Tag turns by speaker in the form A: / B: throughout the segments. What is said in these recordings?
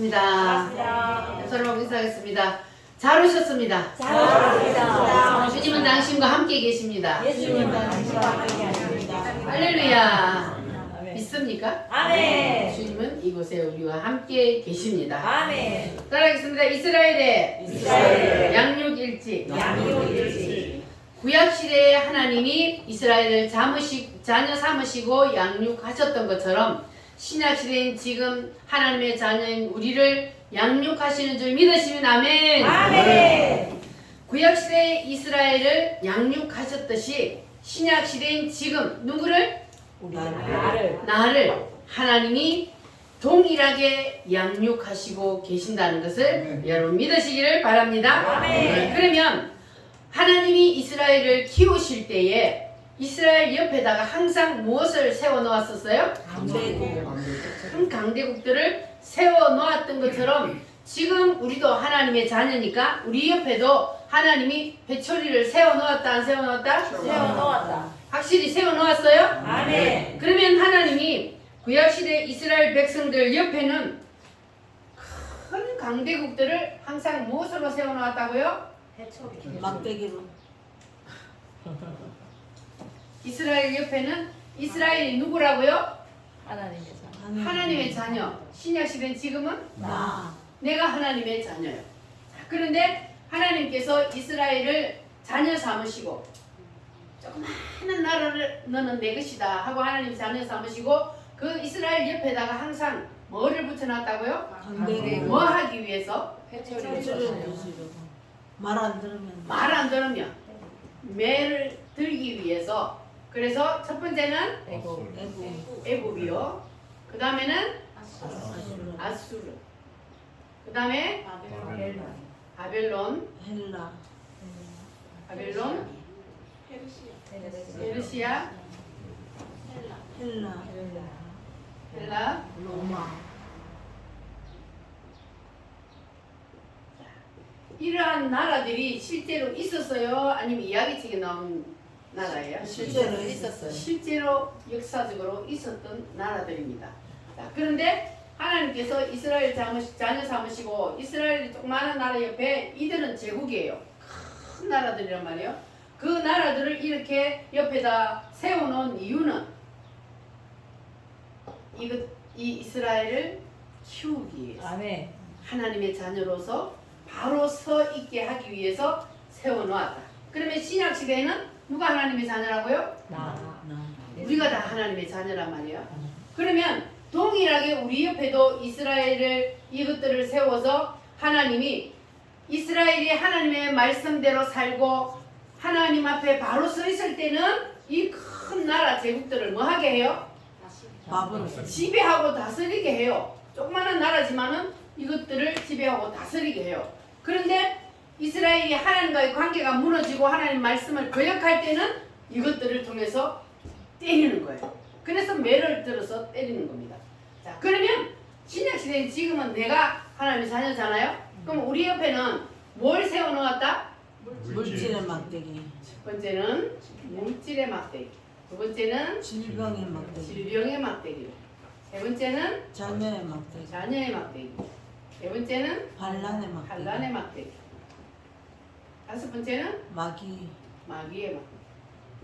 A: 반갑습니다.
B: 반갑습니다.
A: 서로 인사하겠습니다. 잘 오셨습니다.
B: 잘 오셨습니다.
A: 주님은 당신과 함께 계십니다.
B: 예수님은 당신과 함께 하십니다.
A: 할렐루야. 믿습니까?
B: 아멘.
A: 주님은 이곳에 우리와 함께 계십니다.
B: 아멘.
A: 따라하겠습니다. 이스라엘의 양육일지
B: 양육일지
A: 구약시대에 하나님이 이스라엘을 자녀 삼으시고 양육하셨던 것처럼 신약시대인 지금 하나님의 자녀인 우리를 양육하시는 줄 믿으시면 아멘.
B: 아멘.
A: 구약시대의 이스라엘을 양육하셨듯이 신약시대인 지금 누구를? 나를 하나님이 동일하게 양육하시고 계신다는 것을 여러분 믿으시기를 바랍니다.
B: 아멘.
A: 그러면 하나님이 이스라엘을 키우실 때에 이스라엘 옆에다가 항상 무엇을 세워 놓았었어요? 큰 강대국들을 세워 놓았던 것처럼 지금 우리도 하나님의 자녀니까 우리 옆에도 하나님이 회초리를 세워 놓았다 안 세워 놓았다?
B: 세워 놓았다.
A: 확실히 세워 놓았어요?
B: 아멘.
A: 그러면 하나님이 구약시대 이스라엘 백성들 옆에는 큰 강대국들을 항상 무엇으로 세워 놓았다고요?
C: 막대기로.
A: 이스라엘 옆에는 이스라엘이 누구라고요?
B: 하나님의 자.
A: 하나님의 자녀. 신약시대는 지금은
C: 나.
A: 내가 하나님의 자녀예요. 자, 그런데 하나님께서 이스라엘을 자녀 삼으시고 조그마한 나라를 너는 내 것이다 하고 하나님 자녀 삼으시고 그 이스라엘 옆에다가 항상 뭐를 붙여놨다고요?
C: 강대국.
A: 뭐 하기 위해서?
C: 회초리를 주시려고. 말 안 들으면.
A: 말 안 들으면 매를 들기 위해서. 그래서 첫 번째는
C: 애국.
A: 애굽이요. 그 다음에는 아수르. 그 다음에 바벨론,
C: 헬라.
A: 페르시아,
C: 헬라.
A: 헬라.
C: 로마.
A: 이러한 나라들이 실제로 있었어요? 아니면 이야기책에 나온 나라예요?
C: 실제로 있었어요.
A: 실제로 역사적으로 있었던 나라들입니다. 자, 그런데 하나님께서 이스라엘 자녀 삼으시고 이스라엘이 조그마한 나라 옆에 이들은 제국이에요. 큰 나라들이란 말이에요. 그 나라들을 이렇게 옆에다 세워놓은 이유는 이 이스라엘을 키우기 위해서
B: 아멘.
A: 하나님의 자녀로서 바로 서 있게 하기 위해서 세워놓았다. 그러면 신약시대에는 누가 하나님의 자녀라고요?
B: 나.
A: 우리가 다 하나님의 자녀란 말이에요. 그러면 동일하게 우리 옆에도 이스라엘을 이것들을 세워서 하나님이 이스라엘이 하나님의 말씀대로 살고 하나님 앞에 바로 서 있을 때는 이 큰 나라 제국들을 뭐 하게 해요?
C: 밥을.
A: 지배하고 다스리게 해요. 조그마한 나라지만은 이것들을 지배하고 다스리게 해요. 그런데 이스라엘이 하나님과의 관계가 무너지고 하나님 말씀을 거역할 때는 이것들을 통해서 때리는 거예요. 그래서 매를 들어서 때리는 겁니다. 자, 그러면 신약시대에 지금은 내가 하나님의 자녀잖아요. 그럼 우리 옆에는 뭘 세워놓았다?
C: 물질의 막대기.
A: 첫 번째는 물질의 막대기, 두 번째는
C: 질병의 막대기.
A: 질병의 막대기, 세 번째는
C: 자녀의 막대기.
A: 자녀의 막대기, 네 번째는
C: 반란의 막대기.
A: 반란의 막대기, 다섯 번째는
C: 마귀.
A: 마귀의 막대기.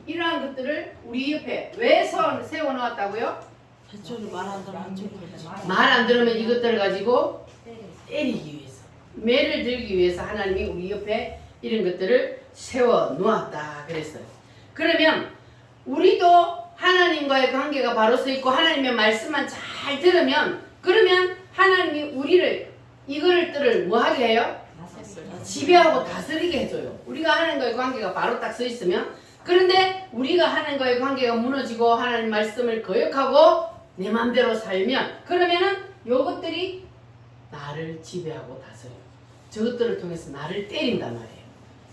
A: 이러한 것들을 우리 옆에 왜 세워놓았다고요?
C: 회초리 말 안 들으면 회초리.
A: 말 안 들으면 이것들을 가지고 때리기 위해서, 매를 들기 위해서 하나님이 우리 옆에 이런 것들을 세워놓았다 그랬어요. 그러면 우리도 하나님과의 관계가 바로 서 있고 하나님의 말씀만 잘 들으면, 그러면 하나님이 우리를 이것들을 뭐 하게 해요? 지배하고 다스리게 해줘요. 우리가 하나님과의 관계가 바로 딱 서 있으면. 그런데 우리가 하나님과의 관계가 무너지고 하나님 말씀을 거역하고 내 맘대로 살면, 그러면은 요것들이 나를 지배하고 다스려요. 저것들을 통해서 나를 때린단 말이에요.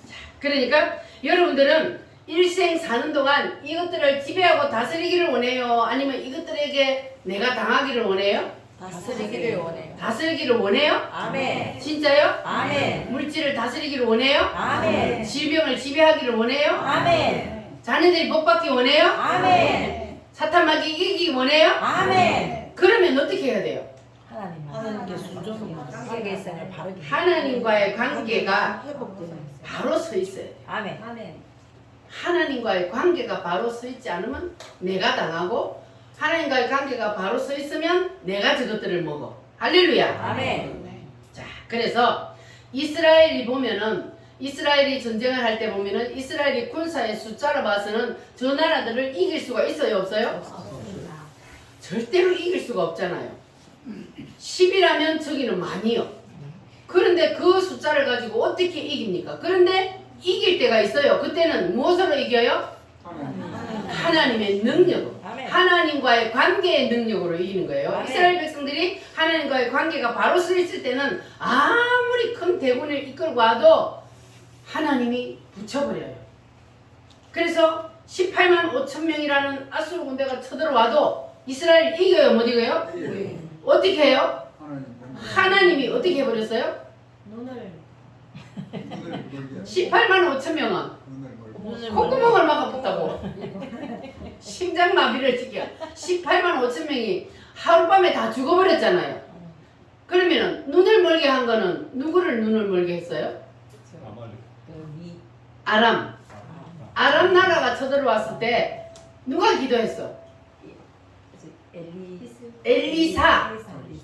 A: 자, 그러니까 여러분들은 일생 사는 동안 이것들을 지배하고 다스리기를 원해요? 아니면 이것들에게 내가 당하기를 원해요?
B: 다스리기를 원해요.
A: 다스리기를 원해요?
B: 아멘.
A: 진짜요?
B: 아멘.
A: 물질을 다스리기를 원해요?
B: 아멘.
A: 질병을 지배하기를 원해요?
B: 아멘.
A: 자녀들이 복받기 원해요?
B: 아멘.
A: 사탄 마귀 이기기 원해요?
B: 아멘.
A: 그러면 어떻게 해야 돼요?
C: 하나님께 순종이야.
B: 관계가 있어요. 바르게.
A: 하나님과의 관계가
C: 회복되는.
A: 바로 서 있어야 돼.
B: 아멘.
A: 하나님과의 관계가 바로 서 있지 않으면 내가 당하고 하나님과의 관계가 바로 서 있으면 내가 저것들을 먹어. 할렐루야.
B: 아멘.
A: 자, 그래서 이스라엘이 보면은 이스라엘이 전쟁을 할 때 보면은 이스라엘이 군사의 숫자로 봐서는 저 나라들을 이길 수가 있어요, 없어요? 절대로 이길 수가 없잖아요. 10이라면 저기는 많이요. 그런데 그 숫자를 가지고 어떻게 이깁니까? 그런데 이길 때가 있어요. 그때는 무엇으로 이겨요? 하나님의 능력으로.
B: 아멘.
A: 하나님과의 관계의 능력으로 이기는 거예요.
B: 아멘.
A: 이스라엘 백성들이 하나님과의 관계가 바로 서 있을 때는 아무리 큰 대군을 이끌고 와도 하나님이 붙여버려요. 그래서 18만 5천 명이라는 아수르 군대가 쳐들어와도 이스라엘 이겨요? 못 이겨요? 어떻게 해요? 하나님이 어떻게 해버렸어요?
B: 눈을
A: 18만 5천 명은 콧구멍을 막아붙다고 심장마비를 지켜 18만 5천 명이 하룻밤에 다 죽어버렸잖아요. 그러면 눈을 멀게 한 거는 누구를 눈을 멀게 했어요? 아람. 아람 나라가 쳐들어왔을 때 누가 기도했어?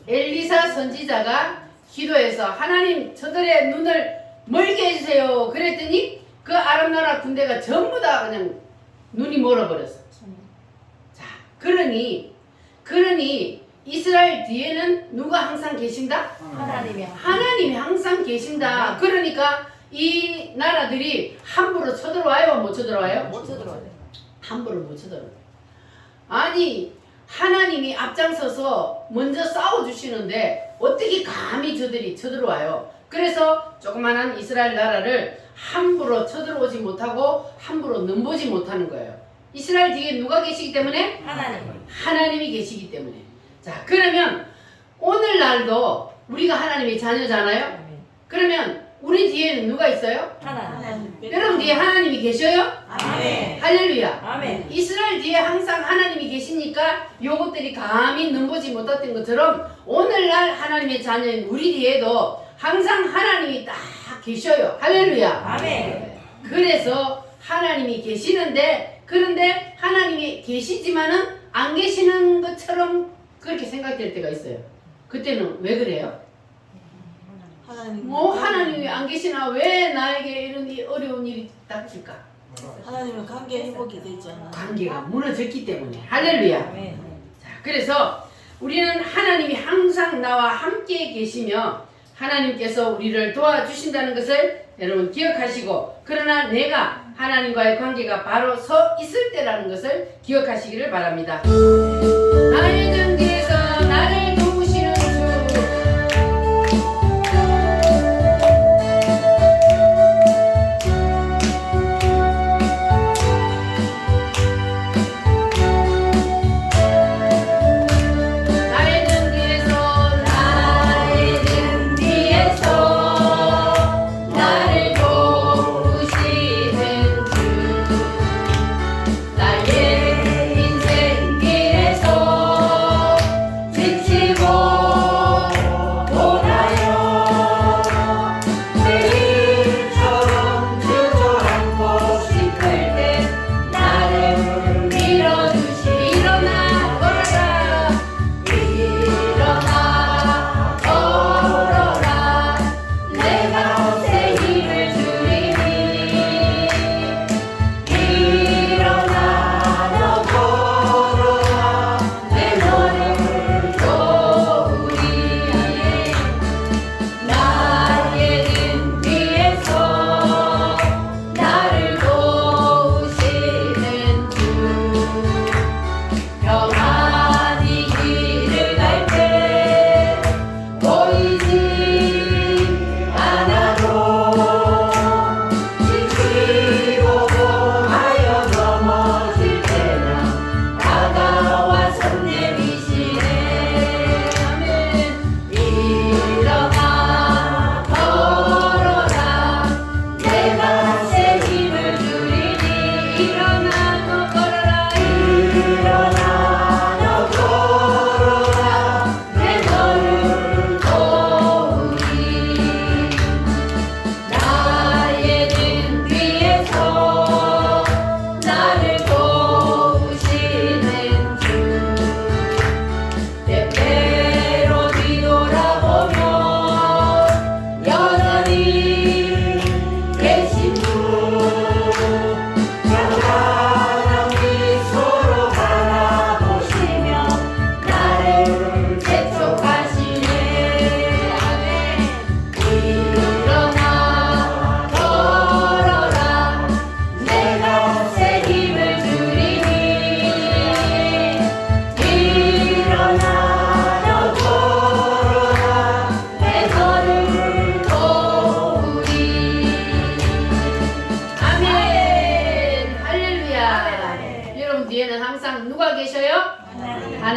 A: 엘리사 선지자가 기도해서 하나님 저들의 눈을 멀게 해주세요. 그랬더니 그 아람 나라 군대가 전부 다 그냥 눈이 멀어버렸어. 자, 그러니 이스라엘 뒤에는 누가 항상 계신다? 하나님이 항상 계신다. 그러니까 이 나라들이 함부로 쳐들어와요? 못 쳐들어와요?
B: 못 쳐들어와요.
A: 함부로 못 쳐들어와요. 아니 하나님이 앞장서서 먼저 싸워주시는데 어떻게 감히 저들이 쳐들어와요? 그래서 조그만한 이스라엘 나라를 함부로 쳐들어오지 못하고 함부로 넘보지 못하는 거예요. 이스라엘 뒤에 누가 계시기 때문에? 하나님이 계시기 때문에. 자, 그러면 오늘날도 우리가 하나님의 자녀잖아요? 그러면 우리 뒤에는 누가 있어요? 여러분 뒤에 하나님이 계셔요?
B: 아멘.
A: 할렐루야.
B: 아멘.
A: 이스라엘 뒤에 항상 하나님이 계시니까 요것들이 감히 넘보지 못했던 것처럼 오늘날 하나님의 자녀인 우리 뒤에도 항상 하나님이 딱 계셔요. 할렐루야.
B: 아멘.
A: 그래서 하나님이 계시는데 그런데 하나님이 계시지만은 안 계시는 것처럼 그렇게 생각될 때가 있어요. 그때는 왜 그래요? 뭐 하나님이 안 계시나 왜 나에게 이런 어려운 일이 닥칠까?
C: 하나님은 관계 회복이 되잖아.
A: 관계가 무너졌기 때문에. 할렐루야.
B: 아멘.
A: 자, 그래서 우리는 하나님이 항상 나와 함께 계시며 하나님께서 우리를 도와주신다는 것을 여러분 기억하시고 그러나 내가 하나님과의 관계가 바로 서 있을 때라는 것을 기억하시기를 바랍니다. 나의 전기에서 나를 도우시는 주 나의 등 뒤에서 나를 도우시는 주 나의 인생 길에서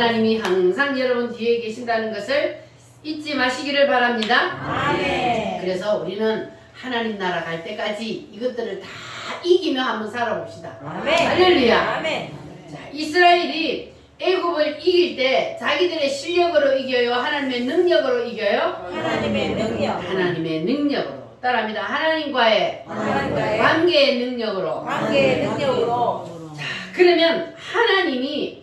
A: 하나님이 항상 여러분 뒤에 계신다는 것을 잊지 마시기를 바랍니다.
B: 아멘.
A: 그래서 우리는 하나님 나라 갈 때까지 이것들을 다 이기며 한번 살아봅시다.
B: 아멘.
A: 할렐루야.
B: 아멘.
A: 자, 이스라엘이 애굽을 이길 때 자기들의 실력으로 이겨요? 하나님의 능력으로 이겨요?
B: 하나님의 능력.
A: 하나님의 능력으로. 따라합니다. 하나님과의
B: 하나님과의
A: 관계의 능력으로.
B: 관계의 능력으로.
A: 자, 그러면 하나님이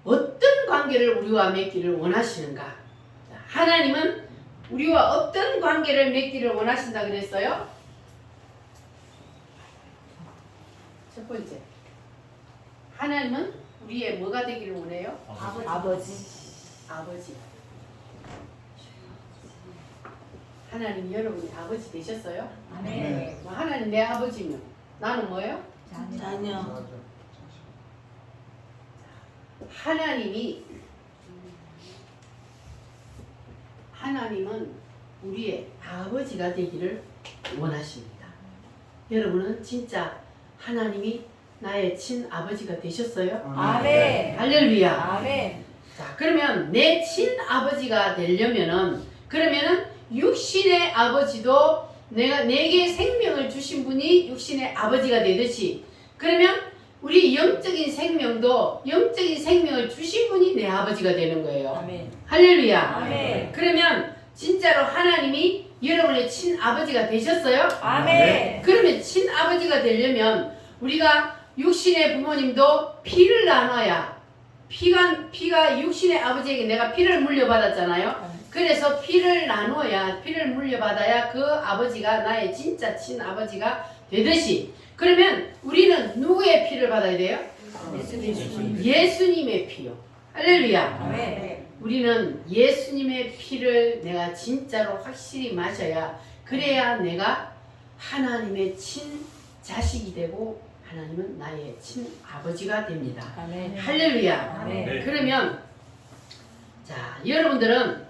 A: 어떤 관계를 우리와 맺기를 원하시는가? 자, 하나님은 우리와 어떤 관계를 맺기를 원하신다 그랬어요? 첫 번째, 하나님은 우리의 뭐가 되기를 원해요?
B: 아버지.
A: 아버지. 하나님 여러분이 아버지 되셨어요?
B: 아멘.
A: 뭐 하나님 내 아버지면 나는 뭐예요?
C: 자녀.
A: 하나님은 우리의 아버지가 되기를 원하십니다. 여러분은 진짜 하나님이 나의 친아버지가 되셨어요?
B: 아멘.
A: 할렐루야.
B: 아멘.
A: 자, 그러면 내 친아버지가 되려면은 그러면은 육신의 아버지도 내게 생명을 주신 분이 육신의 아버지가 되듯이 그러면 우리 영적인 생명도 영적인 생명을 주신 분이 내 아버지가 되는 거예요.
B: 아멘.
A: 할렐루야.
B: 아멘.
A: 그러면 진짜로 하나님이 여러분의 친아버지가 되셨어요?
B: 아멘.
A: 그러면 친아버지가 되려면 우리가 육신의 부모님도 피를 나눠야 피가 육신의 아버지에게 내가 피를 물려받았잖아요. 그래서 피를 나눠야 피를 물려받아야 그 아버지가 나의 진짜 친아버지가 되듯이 그러면 우리는 누구의 피를 받아야 돼요? 예수님의 피요. 할렐루야.
B: 아멘.
A: 우리는 예수님의 피를 내가 진짜로 확실히 마셔야 그래야 내가 하나님의 친자식이 되고 하나님은 나의 친아버지가 됩니다.
B: 아멘.
A: 할렐루야.
B: 아멘.
A: 그러면 자 여러분들은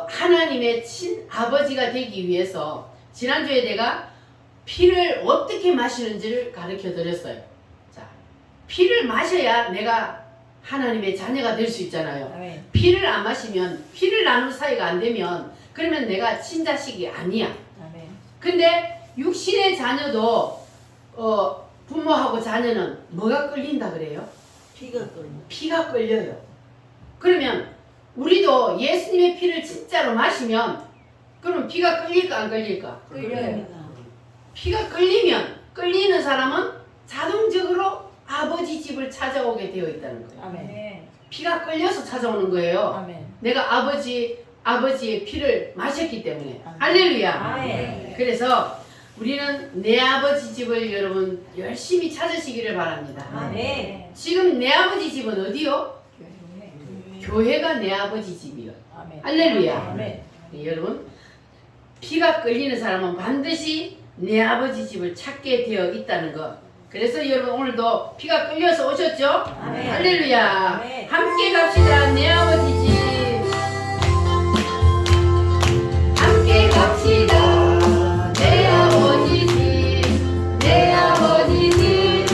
A: 하나님의 친아버지가 되기 위해서 지난주에 내가 피를 어떻게 마시는지를 가르쳐 드렸어요. 자, 피를 마셔야 내가 하나님의 자녀가 될 수 있잖아요.
B: 아멘.
A: 피를 안 마시면 피를 나눌 사이가 안 되면 그러면 내가 친자식이 아니야.
B: 아멘.
A: 근데 육신의 자녀도 부모하고 자녀는 뭐가 끌린다 그래요?
C: 피가 끓여.
A: 피가 끌려요. 그러면 우리도 예수님의 피를 진짜로 마시면 그럼 피가 끌릴까 안 끌릴까?
B: 끌려요.
A: 피가 끌리면 끌리는 사람은 자동적으로 아버지 집을 찾아오게 되어 있다는 거예요.
B: 아멘.
A: 피가 끌려서 찾아오는 거예요.
B: 아멘.
A: 내가 아버지의 피를 마셨기 때문에.
B: 아멘.
A: 할렐루야.
B: 아멘.
A: 그래서 우리는 내 아버지 집을 여러분 열심히 찾으시기를 바랍니다.
B: 아멘.
A: 지금 내 아버지 집은 어디요? 교회가 내 아버지 집이요.
B: 아멘.
A: 할렐루야.
B: 아멘.
A: 네, 여러분 피가 끌리는 사람은 반드시 내 아버지 집을 찾게 되어 있다는 것. 그래서 여러분 오늘도 피가 끌려서 오셨죠?
B: 아멘.
A: 할렐루야.
B: 아멘.
A: 함께 갑시다. 내 아버지 집. 함께 갑시다. 내 아버지 집. 내 아버지 집.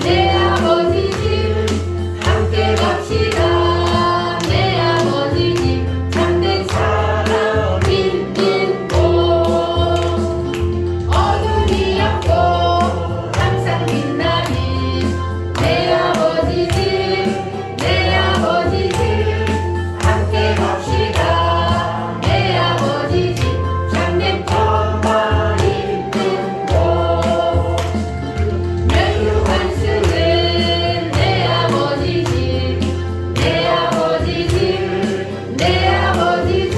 A: 내 아버지 집. 함께 갑시다. 내 아버지 집. 참된 사랑 있는 곳. 어둠이 없고 항상 빛나는 내 아버지 집. 내 아버지 집. 함께 갑시다. 내 아버지 집. 참된 평화 있는 곳. 멸류관승은 내 아버지 집. 내 아버지 집. 내 아버지 집.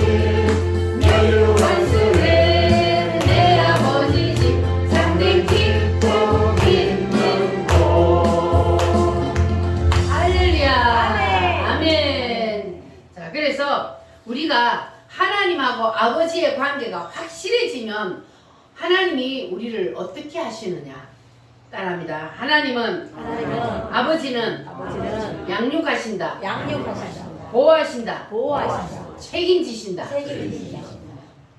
A: 멸류관승은 내 아버지 집. 참된 기쁨 있는 곳. 할렐루야. 아멘. 자, 그래서 우리가 하나님하고 아버지의 관계가 확실해지면 하나님이 우리를 어떻게 하시느냐? 따라합니다. 하나님은 아버지는 양육하신다.
B: 양육하신다.
A: 보호하신다.
B: 보호하신다.
A: 책임지신다.
B: 책임지신다.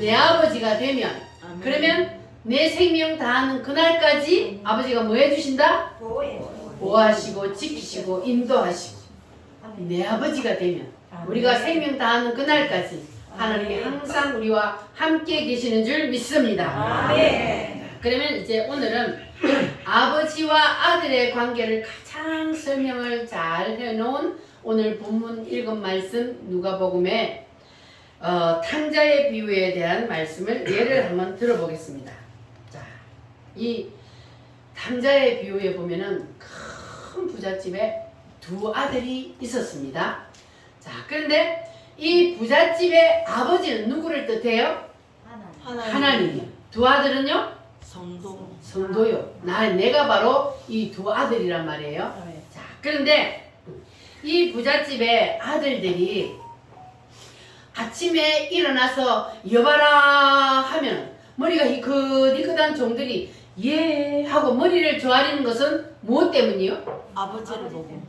A: 내 아버지가 되면
C: 아멘.
A: 그러면 내 생명 다하는 그날까지 아버지가 뭐 해주신다? 보호하시고 지키시고 인도하시고 내 아버지가 되면 우리가 생명 다하는 그날까지 하나님이 항상 우리와 함께 계시는 줄 믿습니다. 그러면 이제 오늘은 아버지와 아들의 관계를 가장 설명을 잘 해놓은 오늘 본문 읽은 말씀 누가복음의 탕자의 비유에 대한 말씀을 예를 한번 들어보겠습니다. 자, 이 탕자의 비유에 보면은 큰 부잣집에 두 아들이 있었습니다. 자, 그런데 이 부잣집의 아버지는 누구를 뜻해요? 하나님이요. 두 아들은요? 성도요. 내가 바로 이 두 아들이란 말이에요. 자, 그런데 이 부잣집의 아들들이 아침에 일어나서 여봐라 하면 머리가 희끗희끗한 종들이 예 하고 머리를 조아리는 것은 무엇 때문이요?
C: 아버지를 보고.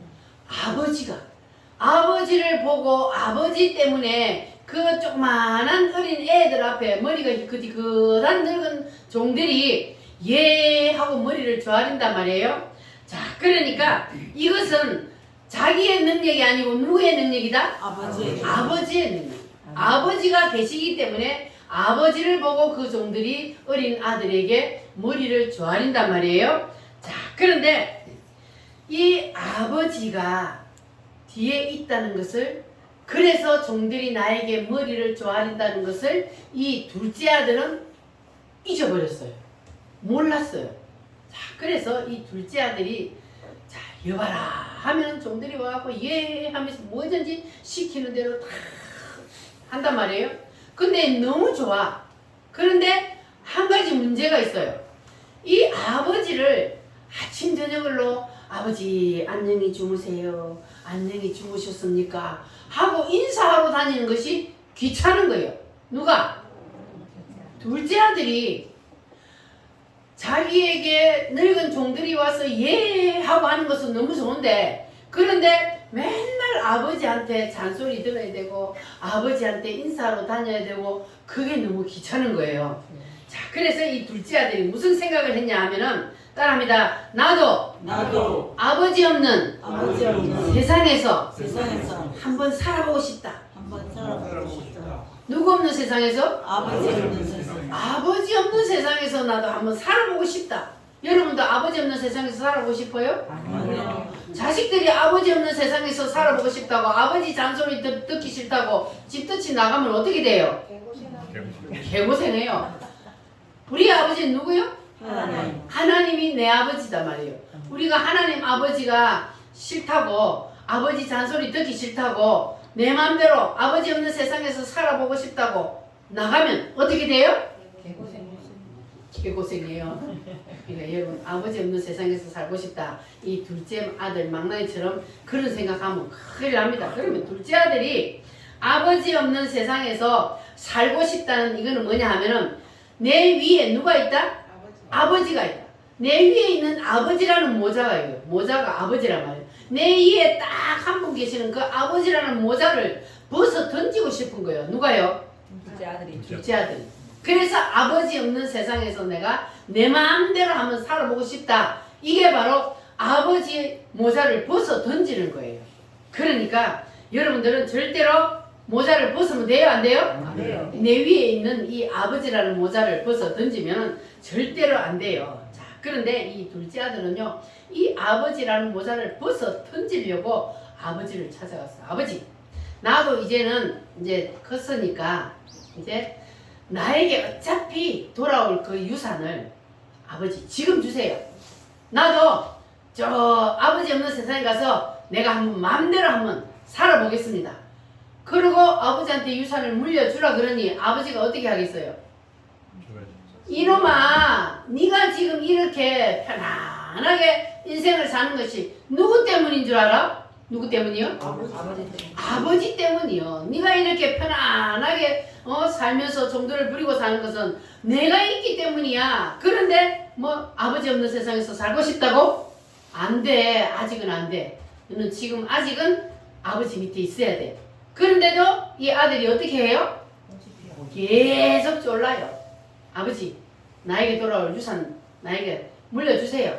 A: 아버지를 보고 아버지 때문에 그 조그만한 어린 애들 앞에 머리가 희끗희끗한 늙은 종들이 예 하고 머리를 조아린단 말이에요. 자, 그러니까 이것은 자기의 능력이 아니고 누구의 능력이다? 아버지의 능력. 아버지가 계시기 때문에 아버지를 보고 그 종들이 어린 아들에게 머리를 조아린단 말이에요. 자, 그런데 이 아버지가 뒤에 있다는 것을, 그래서 종들이 나에게 머리를 조아린다는 것을 이 둘째 아들은 잊어버렸어요. 몰랐어요. 자, 그래서 이 둘째 아들이 자, 여봐라 하면 종들이 와갖고 예 하면서 뭐든지 시키는 대로 다 한단 말이에요. 근데 너무 좋아. 그런데 한 가지 문제가 있어요. 이 아버지를 아침 저녁으로 아버지 안녕히 주무세요. 안녕히 주무셨습니까? 하고 인사하러 다니는 것이 귀찮은 거예요. 누가? 둘째 아들이 자기에게 늙은 종들이 와서 예 하고 하는 것은 너무 좋은데, 그런데 맨날 아버지한테 잔소리 들어야 되고 아버지한테 인사하러 다녀야 되고 그게 너무 귀찮은 거예요. 자, 그래서 이 둘째 아들이 무슨 생각을 했냐 하면은 따라합니다. 나도 아버지 없는 세상에서 한번 살아보고 싶다. 누구 없는 세상에서? 아버지 없는 세상에서 나도 한번 살아보고 싶다. 여러분도 아버지 없는 세상에서 살아보고 싶어요?
C: 아니요.
A: 자식들이 아버지 없는 세상에서 살아보고 싶다고, 아버지 잔소리 듣기 싫다고 집터치 나가면 어떻게 돼요? 개고생해요. 우리 아버지는 누구요? 하나님이 내 아버지다 말이에요. 우리가 하나님 아버지가 싫다고, 아버지 잔소리 듣기 싫다고, 내 마음대로 아버지 없는 세상에서 살아보고 싶다고 나가면 어떻게 돼요? 개고생이에요. 그러니까 여러분, 아버지 없는 세상에서 살고 싶다. 이 둘째 아들 망나니처럼 그런 생각하면 큰일 납니다. 그러면 둘째 아들이 아버지 없는 세상에서 살고 싶다는 이거는 뭐냐 하면은 내 위에 누가 있다? 아버지가 있다. 내 위에 있는 아버지라는 모자가 있어요. 모자가 아버지란 말이에요. 내 위에 딱 한 분 계시는 그 아버지라는 모자를 벗어 던지고 싶은 거예요. 누가요? 둘째 아들이. 그래서 아버지 없는 세상에서 내가 내 마음대로 한번 살아보고 싶다. 이게 바로 아버지 모자를 벗어 던지는 거예요. 그러니까 여러분들은 절대로 모자를 벗으면 돼요? 안 돼요?
B: 안 돼요.
A: 내 위에 있는 이 아버지라는 모자를 벗어 던지면 절대로 안 돼요. 자, 그런데 이 둘째 아들은요, 이 아버지라는 모자를 벗어 던지려고 아버지를 찾아갔어요. 아버지, 나도 이제는 이제 컸으니까 이제 나에게 어차피 돌아올 그 유산을 아버지 지금 주세요. 나도 저 아버지 없는 세상에 가서 내가 한번 마음대로 한번 살아보겠습니다. 그리고 아버지한테 유산을 물려주라 그러니 아버지가 어떻게 하겠어요? 이놈아, 네가 지금 이렇게 편안하게 인생을 사는 것이 누구 때문인 줄 알아? 누구 때문이요? 아버지 때문이요. 네가 이렇게 편안하게 살면서 종들을 부리고 사는 것은 내가 있기 때문이야. 그런데 뭐 아버지 없는 세상에서 살고 싶다고? 안 돼. 아직은 안 돼. 너는 지금 아직은 아버지 밑에 있어야 돼. 그런데도 이 아들이 어떻게 해요? 계속 쫄라요. 아버지, 나에게 돌아올 유산 나에게 물려주세요.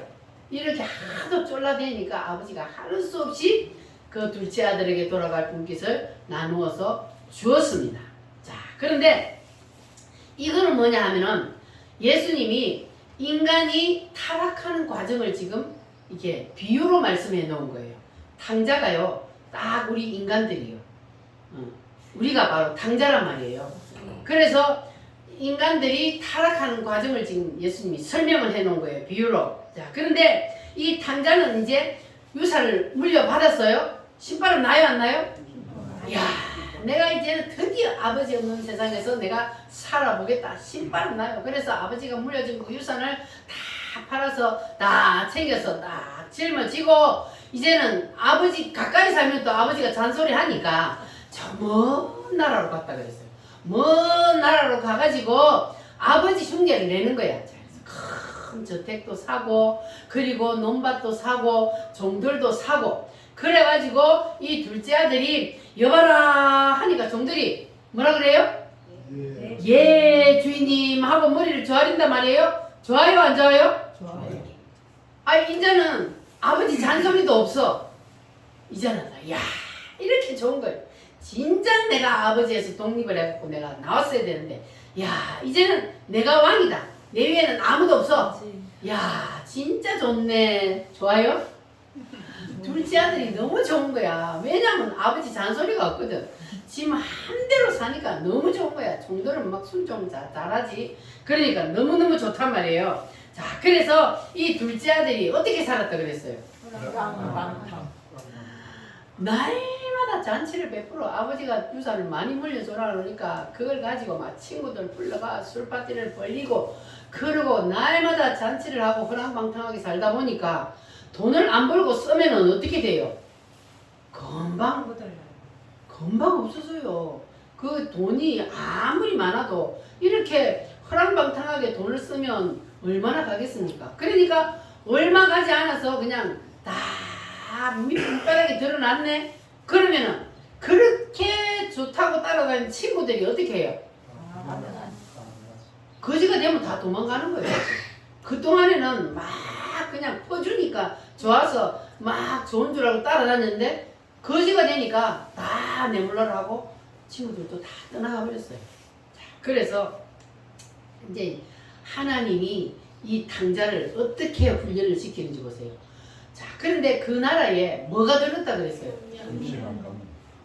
A: 이렇게 하도 쫄라대니까 아버지가 하는 수 없이 그 둘째 아들에게 돌아갈 분깃을 나누어서 주었습니다. 자, 그런데 이거는 뭐냐 하면은 예수님이 인간이 타락하는 과정을 지금 이게 비유로 말씀해 놓은 거예요. 탕자가요, 딱 우리 인간들이요. 우리가 바로 탕자란 말이에요. 그래서 인간들이 타락하는 과정을 지금 예수님이 설명을 해 놓은 거예요. 비유로. 자, 그런데 이 탕자는 이제 유산을 물려받았어요. 신발은 나요, 안 나요? 이야, 내가 이제는 드디어 아버지 없는 세상에서 내가 살아보겠다. 신발은 나요. 그래서 아버지가 물려준 그 유산을 다 팔아서 다 챙겨서 딱 짊어지고 이제는 아버지 가까이 살면 또 아버지가 잔소리 하니까 저 먼 나라로 갔다 그랬어요. 먼 나라로 가가지고 아버지 흉내를 내는 거야. 큰 저택도 사고 그리고 논밭도 사고 종들도 사고 그래가지고 이 둘째 아들이 여봐라 하니까 종들이 뭐라 그래요? 예 주인님 하고 머리를 조아린단 말이에요. 좋아요 안 좋아요?
C: 좋아요.
A: 아 이제는 아버지 잔소리도 없어. 이제는 야 이렇게 좋은 거예요. 진작 내가 아버지에서 독립을 해갖고 내가 나왔어야 되는데 야 이제는 내가 왕이다. 내 위에는 아무도 없어. 야 진짜 좋네. 좋아요? 둘째 아들이 너무 좋은 거야. 왜냐면 아버지 잔소리가 없거든. 지 맘대로 사니까 너무 좋은 거야. 종들은 막 순종 잘하지. 그러니까 너무너무 좋단 말이에요. 자 그래서 이 둘째 아들이 어떻게 살았다 그랬어요? 날마다 잔치를 베풀어. 아버지가 유산을 많이 물려줘라 그러니까 그걸 가지고 막 친구들 불러가 술 파티를 벌리고 그러고 날마다 잔치를 하고 허랑방탕하게 살다 보니까 돈을 안 벌고 쓰면은 어떻게 돼요? 금방 없어져요. 그 돈이 아무리 많아도 이렇게 허랑방탕하게 돈을 쓰면 얼마나 가겠습니까? 그러니까 얼마 가지 않아서 그냥 다 밑바닥에 드러났네? 그러면은 그렇게 좋다고 따라다니는 친구들이 어떻게 해요? 거지가 되면 다 도망가는 거예요. 그동안에는 막 그냥 퍼주니까 좋아서 막 좋은 줄 알고 따라다녔는데 거지가 되니까 다 내몰라를 하고 친구들도 다 떠나가 버렸어요. 그래서 이제 하나님이 이 탕자를 어떻게 훈련을 시키는지 보세요. 자, 그런데 그 나라에 뭐가 들었다 그랬어요?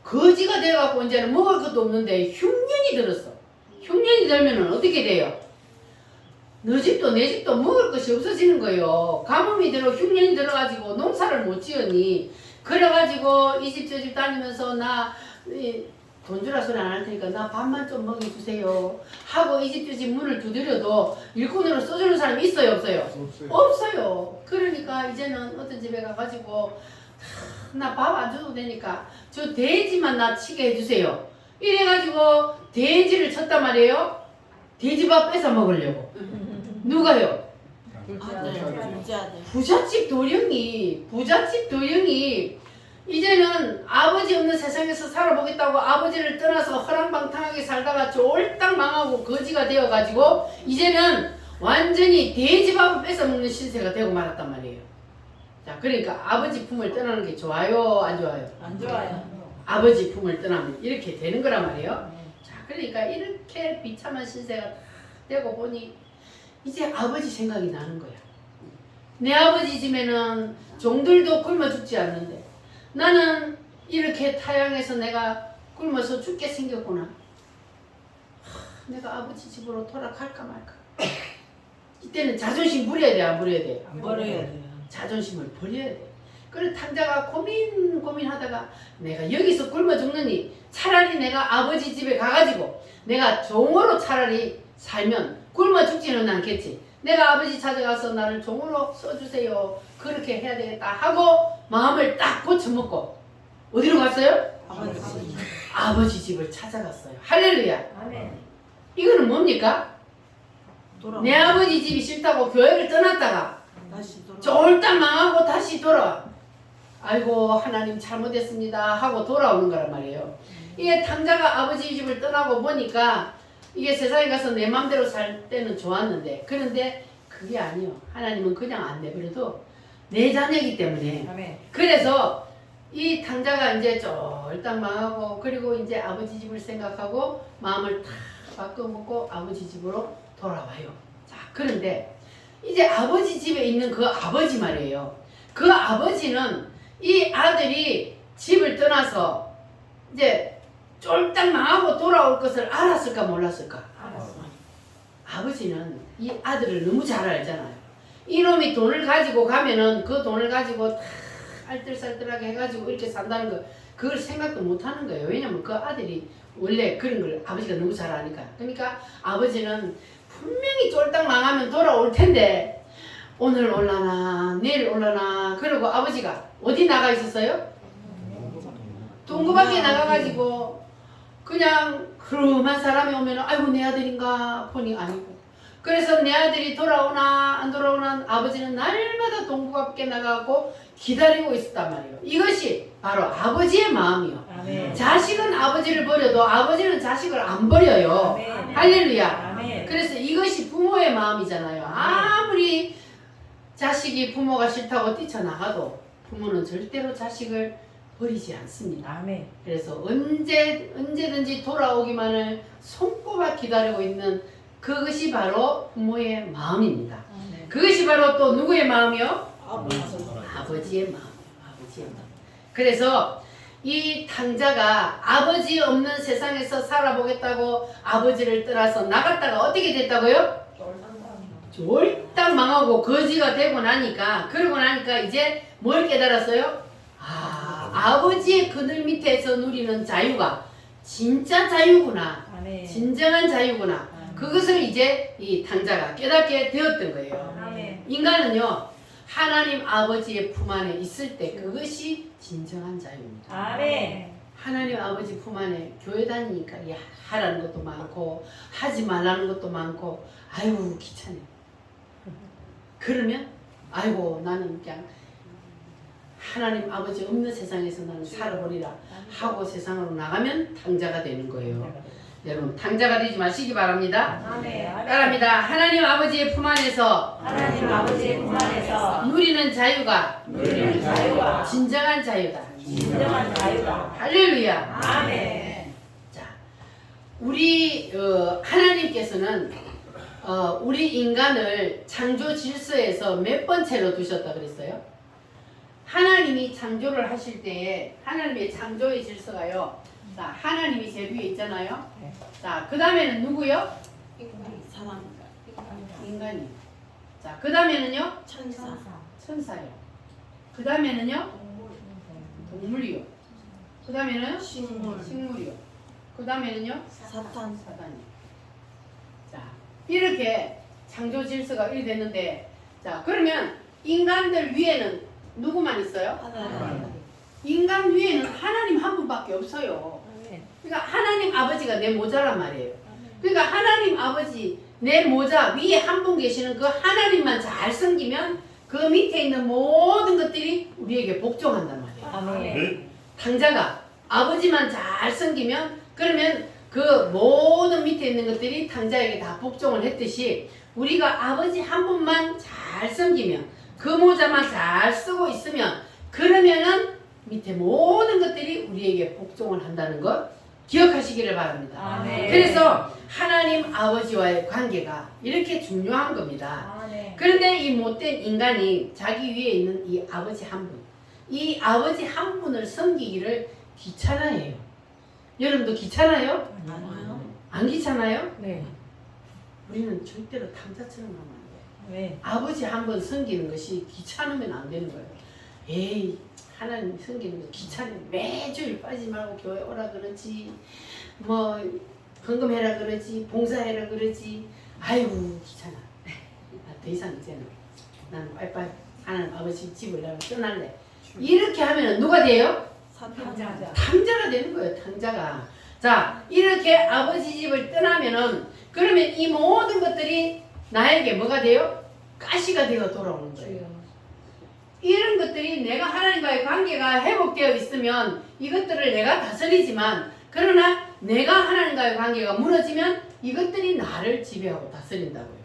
A: 거지가 되어갖고 이제는 먹을 것도 없는데 흉년이 들었어. 흉년이 들면은 어떻게 돼요? 너 집도 내 집도 먹을 것이 없어지는 거예요. 가뭄이 들어 흉년이 들어가지고 농사를 못 지으니 그래가지고 이 집 저 집 다니면서 나 돈 주라 소리 안 할 테니까 나 밥만 좀 먹여주세요 하고 이 집 저 집 문을 두드려도 일꾼으로 써주는 사람이 있어요 없어요? 없어요. 그러니까 이제는 어떤 집에 가가지고 나 밥 안 줘도 되니까 저 돼지만 나 치게 해주세요 이래가지고 돼지를 쳤단 말이에요. 돼지밥 뺏어 먹으려고. 누가요?
C: 둘째 아들.
A: 부잣집 도령이 이제는 아버지 없는 세상에서 살아보겠다고 아버지를 떠나서 허랑방탕하게 살다가 쫄딱 망하고 거지가 되어가지고 이제는 완전히 돼지밥을 뺏어먹는 신세가 되고 말았단 말이에요. 자, 그러니까 아버지 품을 떠나는 게 좋아요 안 좋아요?
C: 안 좋아요.
A: 아버지 품을 떠나면 이렇게 되는 거란 말이에요. 자, 그러니까 이렇게 비참한 신세가 되고 보니 이제 아버지 생각이 나는 거야. 내 아버지 집에는 종들도 굶어 죽지 않는데 나는 이렇게 타양에서 내가 굶어서 죽게 생겼구나. 내가 아버지 집으로 돌아갈까 말까. 이때는 자존심 부려야 돼 안 부려야 돼?
C: 버려야 돼요.
A: 자존심을 버려야 돼. 그래 탕자가 고민하다가 내가 여기서 굶어 죽느니 차라리 내가 아버지 집에 가가지고 내가 종으로 차라리 살면 굶어 죽지는 않겠지. 내가 아버지 찾아가서 나를 종으로 써주세요. 그렇게 해야 되겠다 하고 마음을 딱 고쳐먹고 어디로 갔어요? 아버지 집을 찾아갔어요. 할렐루야.
B: 아멘.
A: 이거는 뭡니까? 내 아버지 집이 싫다고 교회를 떠났다가
C: 다시 돌아.
A: 쫄딱 망하고 다시 돌아와. 아이고 하나님 잘못했습니다 하고 돌아오는 거란 말이에요. 이게 탕자가 아버지 집을 떠나고 보니까 이게 세상에 가서 내 맘대로 살 때는 좋았는데 그런데 그게 아니요. 하나님은 그냥 안 내버려도 내 자녀이기 때문에
B: 아멘.
A: 그래서 이 탕자가 이제 쫄딱 망하고 그리고 이제 아버지 집을 생각하고 마음을 다 바꿔먹고 아버지 집으로 돌아와요. 자, 그런데 이제 아버지 집에 있는 그 아버지 말이에요. 그 아버지는 이 아들이 집을 떠나서 이제 쫄딱 망하고 돌아올 것을 알았을까 몰랐을까?
B: 알았어.
A: 아버지는 이 아들을 너무 잘 알잖아요. 이놈이 돈을 가지고 가면은 그 돈을 가지고 다 알뜰살뜰하게 해가지고 이렇게 산다는 거 그걸 생각도 못 하는 거예요. 왜냐면 그 아들이 원래 그런 걸 아버지가 너무 잘 아니까. 그러니까 아버지는 분명히 쫄딱 망하면 돌아올 텐데 오늘 올라나 내일 올라나 그러고 아버지가 어디 나가 있었어요? 동구밖에 나가가지고 그냥 그rum한 사람이 오면 아이고 내 아들인가 보니 아니고 그래서 내 아들이 돌아오나 안 돌아오나 아버지는 날마다 동구밖에 나가고 기다리고 있었단 말이에요. 이것이 바로 아버지의 마음이요.
B: 아멘.
A: 자식은 아버지를 버려도 아버지는 자식을 안 버려요.
B: 아멘.
A: 할렐루야.
B: 아멘.
A: 그래서 이것이 부모의 마음이잖아요. 아무리 자식이 부모가 싫다고 뛰쳐나가도 부모는 절대로 자식을 버리지 않습니다.
B: 아멘.
A: 그래서 언제든지 돌아오기만을 손꼽아 기다리고 있는 그것이 바로 부모의 마음입니다.
B: 아멘.
A: 그것이 바로 또 누구의 마음이요?
C: 아버지.
A: 아버지의 마음. 그래서 이 탕자가 아버지 없는 세상에서 살아보겠다고 아버지를 떠나서 나갔다가 어떻게 됐다고요? 쫄딱 망하고 거지가 되고 나니까 그러고 나니까 이제 뭘 깨달았어요? 아버지의 그늘 밑에서 누리는 자유가 진짜 자유구나.
B: 아멘.
A: 진정한 자유구나. 그것을 이제 이 탕자가 깨닫게 되었던 거예요.
B: 아멘.
A: 인간은요 하나님 아버지의 품 안에 있을 때 그것이 진정한 자유입니다.
B: 아멘.
A: 하나님 아버지 품 안에 교회 다니니까 야, 하라는 것도 많고 하지 말라는 것도 많고 아이고 귀찮네. 그러면 아이고 나는 그냥 하나님 아버지 없는 세상에서 나는 살아버리라 하고 세상으로 나가면 탕자가 되는 거예요. 여러분 탕자가 되지 마시기 바랍니다.
B: 아멘.
A: 따라합니다. 하나님 아버지의 품 안에서
B: 하나님 아버지의 품 안에서
A: 누리는 자유가
B: 누리는 자유가
A: 진정한 자유다.
B: 진정한 자유다.
A: 할렐루야.
B: 아멘.
A: 자, 우리 하나님께서는 우리 인간을 창조 질서에서 몇 번째로 두셨다 그랬어요? 하나님이 창조를 하실 때에 하나님의 창조의 질서가요. 자, 하나님이 제일 위에 있잖아요.
B: 네.
A: 자, 그 다음에는 누구요?
C: 사람.
A: 인간이. 자, 그 다음에는요?
C: 천사.
A: 천사요. 그 다음에는요? 동물이요. 그 다음에는
C: 식물.
A: 식물이요. 그 다음에는요?
C: 사탄.
A: 사단이. 자, 이렇게 창조 질서가 이렇게 됐는데, 자, 그러면 인간들 위에는 누구만 있어요?
C: 하나님.
A: 인간 위에는 하나님 한 분밖에 없어요.
B: 아멘.
A: 그러니까 하나님 아버지가 내 모자란 말이에요. 그러니까 하나님 아버지 내 모자 위에 한 분 계시는 그 하나님만 잘 섬기면 그 밑에 있는 모든 것들이 우리에게 복종한단 말이에요.
B: 아멘.
A: 탕자가 아버지만 잘 섬기면 그러면 그 모든 밑에 있는 것들이 탕자에게 다 복종을 했듯이 우리가 아버지 한 분만 잘 섬기면 그 모자만 잘 쓰고 있으면 그러면은 밑에 모든 것들이 우리에게 복종을 한다는 것 기억하시기를 바랍니다.
B: 아멘.
A: 그래서 하나님 아버지와의 관계가 이렇게 중요한 겁니다.
B: 아멘.
A: 그런데 이 못된 인간이 자기 위에 있는 이 아버지 한 분, 이 아버지 한 분을 섬기기를 귀찮아해요. 여러분도 귀찮아요?
C: 아니요.
A: 안 귀찮아요?
B: 네.
A: 우리는 절대로 탕자처럼 하면 안 돼요.
B: 네.
A: 아버지 한 번 섬기는 것이 귀찮으면 안 되는 거예요. 에이 하나님 섬기는 거 귀찮아. 매주일 빠지지 말고 교회 오라 그러지. 뭐 헌금해라 그러지. 봉사해라 그러지. 아이고 귀찮아. 더 이상 이제는 나는 빨리빨리 하나님 아버지 집을 나가 떠날래. 이렇게 하면 누가 돼요?
C: 사탄.
A: 탕자가 되는 거예요. 탕자가. 자 이렇게 아버지 집을 떠나면은 그러면 이 모든 것들이 나에게 뭐가 돼요? 가시가 되어 돌아오는 거예요. 이런 것들이 내가 하나님과의 관계가 회복되어 있으면 이것들을 내가 다스리지만 그러나 내가 하나님과의 관계가 무너지면 이것들이 나를 지배하고 다스린다고요.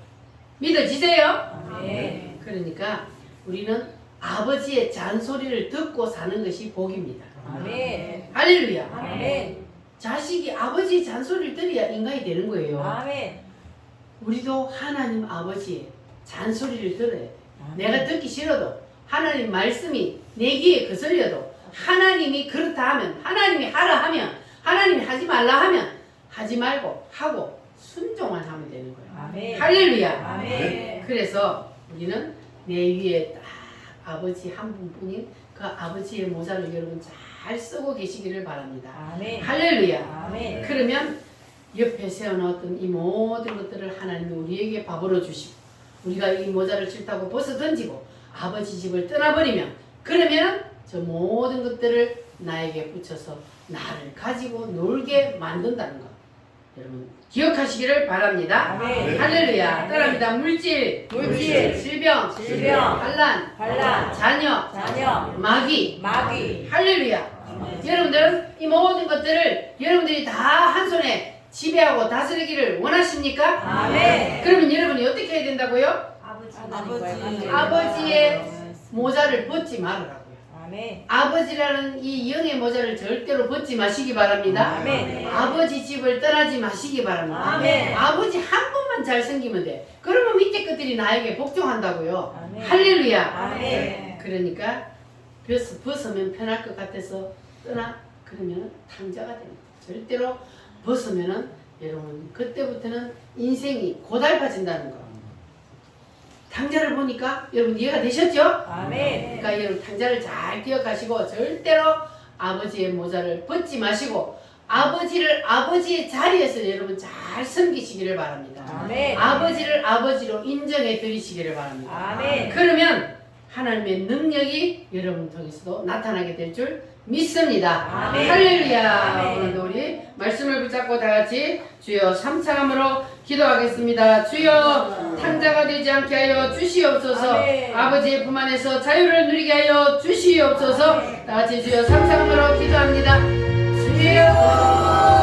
A: 믿어지세요?
B: 아멘.
A: 그러니까 우리는 아버지의 잔소리를 듣고 사는 것이 복입니다.
B: 아멘.
A: 할렐루야.
B: 아멘.
A: 자식이 아버지의 잔소리를 들어야 인간이 되는 거예요.
B: 아멘.
A: 우리도 하나님 아버지의 잔소리를 들어야 돼. 내가 듣기 싫어도 하나님 말씀이 내 귀에 거슬려도 하나님이 그렇다 하면, 하나님이 하라 하면, 하나님이 하지 말라 하면 하지 말고 하고 순종만 하면 되는 거예요.
B: 아멘.
A: 할렐루야.
B: 아멘.
A: 그래서 우리는 내 위에 딱 아버지 한 분뿐인 그 아버지의 모자를 여러분 잘 쓰고 계시기를 바랍니다.
B: 아멘.
A: 할렐루야.
B: 아멘.
A: 그러면 옆에 세워놓았던 이 모든 것들을 하나님이 우리에게 밥으로 주시고 우리가 이 모자를 싫다고 벗어 던지고 아버지 집을 떠나버리면 그러면 저 모든 것들을 나에게 붙여서 나를 가지고 놀게 만든다는 것 여러분 기억하시기를 바랍니다.
B: 아멘.
A: 할렐루야. 따라합니다. 물질, 질병, 반란, 자녀, 마귀. 할렐루야. 여러분들은 이 모든 것들을 여러분들이 다 한 손에 지배하고 다스리기를 원하십니까?
B: 아멘.
A: 그러면 여러분이 어떻게 해야 된다고요? 아버지의 모자를 벗지 말으라고요.
B: 아멘.
A: 아버지라는 이 영의 모자를 절대로 벗지 마시기 바랍니다.
B: 아멘.
A: 아버지 집을 떠나지 마시기 바랍니다.
B: 아멘.
A: 아버지 한 분만 잘 섬기면 돼. 그러면 밑에 것들이 나에게 복종한다고요.
B: 아멘.
A: 할렐루야.
B: 아멘.
A: 그러니까 벗으면 편할 것 같아서 떠나 그러면 탕자가 됩니다. 절대로 벗으면은 여러분 그때부터는 인생이 고달파진다는 거. 탕자를 보니까 여러분 이해가 되셨죠?
B: 아멘.
A: 그러니까 여러분 탕자를 잘 기억하시고 절대로 아버지의 모자를 벗지 마시고 아버지를 아버지의 자리에서 여러분 잘 섬기시기를 바랍니다.
B: 아멘.
A: 아버지를 아버지로 인정해 드리시기를 바랍니다.
B: 아멘.
A: 그러면 하나님의 능력이 여러분 통해서도 나타나게 될 줄 믿습니다.
B: 아멘.
A: 할렐루야.
B: 아멘.
A: 오늘도 우리 말씀을 붙잡고 다 같이 주여 삼창함으로 기도하겠습니다. 주여 탕자가 되지 않게 하여 주시옵소서.
B: 아멘.
A: 아버지의 품 안에서 자유를 누리게 하여 주시옵소서. 다 같이 주여 삼창함으로 기도합니다. 주여